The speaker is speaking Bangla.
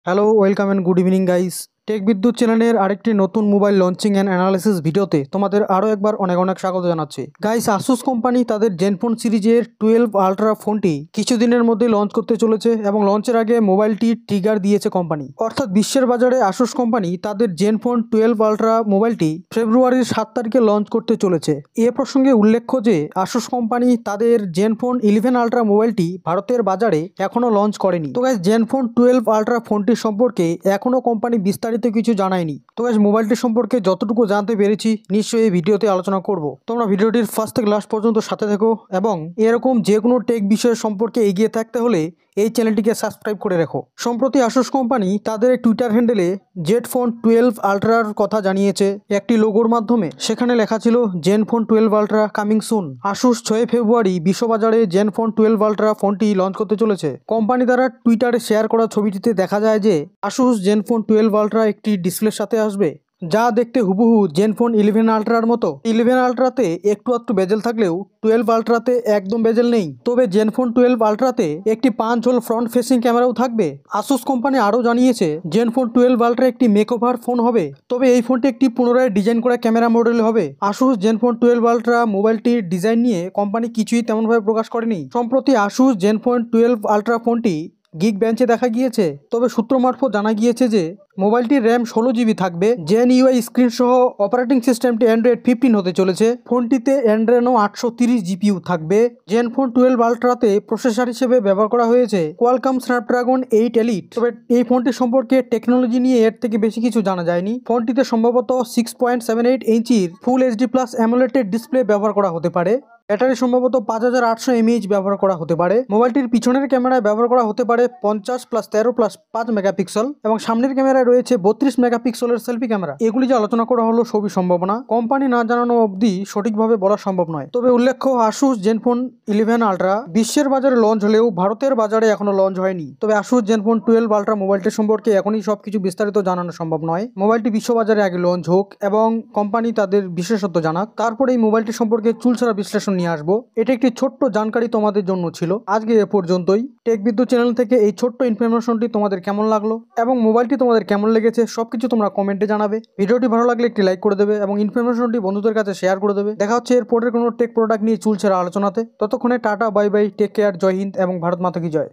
Hello, welcome and good evening guys. Tech Bidyut চ্যানেলের আরেকটি নতুন মোবাইল লঞ্চিং অ্যান্ড অ্যানালিসিস ভিডিওতে তোমাদের আরও একবার অনেক অনেক স্বাগত জানাচ্ছি। গাইস, আসুস কোম্পানি তাদের জেনফোন সিরিজের 12 আলট্রা ফোনটি কিছুদিনের মধ্যে লঞ্চ করতে চলেছে এবং লঞ্চের আগে মোবাইলটি ট্রিগার দিয়েছে কোম্পানি। অর্থাৎ বিশ্বের বাজারে আসুস কোম্পানি তাদের জেনফোন 12 আলট্রা মোবাইলটি ফেব্রুয়ারির 7 তারিখে লঞ্চ করতে চলেছে। এ প্রসঙ্গে উল্লেখ্য যে আসুস কোম্পানি তাদের জেনফোন 11 আলট্রা মোবাইলটি ভারতের বাজারে এখনও লঞ্চ করেনি। তো গাইস, জেনফোন 12 আলট্রা ফোনটি সম্পর্কে এখনও কোম্পানি বিস্তারিত কিছু জানায়নি। তো গাইস, মোবাইলটি সম্পর্কে যতটুকু জানতে পেরেছি নিশ্চয়ই এই ভিডিওতে আলোচনা করব। তোমরা ভিডিওটির ফার্স্ট থেকে লাস্ট পর্যন্ত সাথে থেকো এবং এরকম যে কোনো টেক বিষয় সম্পর্কে এগিয়ে থাকতে হলে এই চ্যানেলটিকে সাবস্ক্রাইব করে রাখো। সম্প্রতি আসুস কোম্পানি তাদের টুইটার হ্যান্ডেলে জেনফোন 12 আলট্রার কথা জানিয়েছে একটি লোগোর মাধ্যমে। সেখানে লেখা ছিল ZenFone 12 ultra coming soon. Asus 6 ফেব্রুয়ারি বিশ্ববাজারে জেনফোন 12 আলট্রা ফোনটি লঞ্চ করতে চলেছে। কোম্পানি দ্বারা টুইটারে শেয়ার করা ছবিটিতে দেখা যায় যে আসুস জেনফোন 12 আলট্রা একটি ডিসপ্লের সাথে আসবে, যা দেখতে হুবহু জেনফোন 11 আলট্রার মতো। 11 আলট্রাতে একটু আধটু বেজেল থাকলেও 12 আলট্রাতে একদম বেজেল নেই। তবে জেনফোন 12 আলট্রাতে একটি 5 হোল ফ্রন্ট ফেসিং ক্যামেরাও থাকবে। আসুস কোম্পানি আরও জানিয়েছে জেনফোন 12 আলট্রা একটি মেকওভার ফোন হবে, তবে এই ফোনটি একটি পুনরায় ডিজাইন করা ক্যামেরা মডেল হবে। আসুস জেনফোন 12 আলট্রা মোবাইলটির ডিজাইন নিয়ে কোম্পানি কিছুই তেমনভাবে প্রকাশ করেনি। সম্প্রতি আসুস জেনফোন 12 আলট্রা ফোনটি গিগ বেঞ্চে দেখা গিয়েছে, তবে সূত্র মারফত জানা গিয়েছে যে মোবাইলটির র্যাম 16 জিবি থাকবে। জেন ইউআই স্ক্রিন সহ অপারেটিং সিস্টেমটি অ্যান্ড্রয়েড 15 হতে চলেছে। ফোনটিতে অ্যান্ড্রেনো 830 জিপিইউ থাকবে। জেনফোন 12 আলট্রাতে প্রসেসর হিসেবে ব্যবহার করা হয়েছে কোয়ালকম স্ন্যাপড্রাগন 8 এলিট। তবে এই ফোনটি সম্পর্কে টেকনোলজি নিয়ে এর থেকে বেশি কিছু জানা যায়নি। ফোনটিতে সম্ভবত 6.78 ইঞ্চির full HD plus AMOLED display ব্যবহার করা হতে পারে। ব্যাটারি সম্ভবত 5800 এমএএইচ ব্যবহার করা হতে পারে। মোবাইলটির পিছনের ক্যামেরায় ব্যবহার করা হতে পারে 50 + 13 + 5 মেগাপিক্সেল এবং সামনের ক্যামেরায় রয়েছে 32 মেগাপিক্সেলের সেলফি ক্যামেরা। এগুলি যে আলোচনা করা হলো সবই সম্ভাবনা, কোম্পানি না জানানো অবধি সঠিকভাবে বলা সম্ভব নয়। তবে উল্লেখ্য, আসুস জেনফোন 11 আলট্রা বিশ্বের বাজারে লঞ্চ হলেও ভারতের বাজারে এখনো লঞ্চ হয়নি। তবে আসুস জেনফোন 12 আলট্রা মোবাইলটি সম্পর্কে এখনই সবকিছু বিস্তারিত জানানো সম্ভব নয়। মোবাইলটি বিশ্ববাজারে আগে লঞ্চ হোক এবং কোম্পানি তাদের বিশেষত্ব জানাক, তারপরে এই মোবাইলটি সম্পর্কে চুলছাড়া বিশ্লেষণ নিয়ে আসবো। এটা একটি ছোট্ট জানকারি তোমাদের জন্য ছিল। আজকে এ পর্যন্তই। টেক বিদ্যুৎ চ্যানেল থেকে এই ছোট্ট ইনফরমেশনটি তোমাদের কেমন লাগলো এবং মোবাইলটি তোমাদের কেমন লেগেছে সবকিছু তোমরা কমেন্টে জানাবে। ভিডিওটি ভালো লাগলে একটি লাইক করে দেবে এবং ইনফরমেশনটি বন্ধুদের কাছে শেয়ার করে দেবে। দেখা হচ্ছে এর পরের কোনো টেক প্রোডাক্ট নিয়ে চুলছাড়া আলোচনাতে। ততক্ষণে tata, bye bye, take care, Jai Hind এবং ভারত মাতা কি জয়।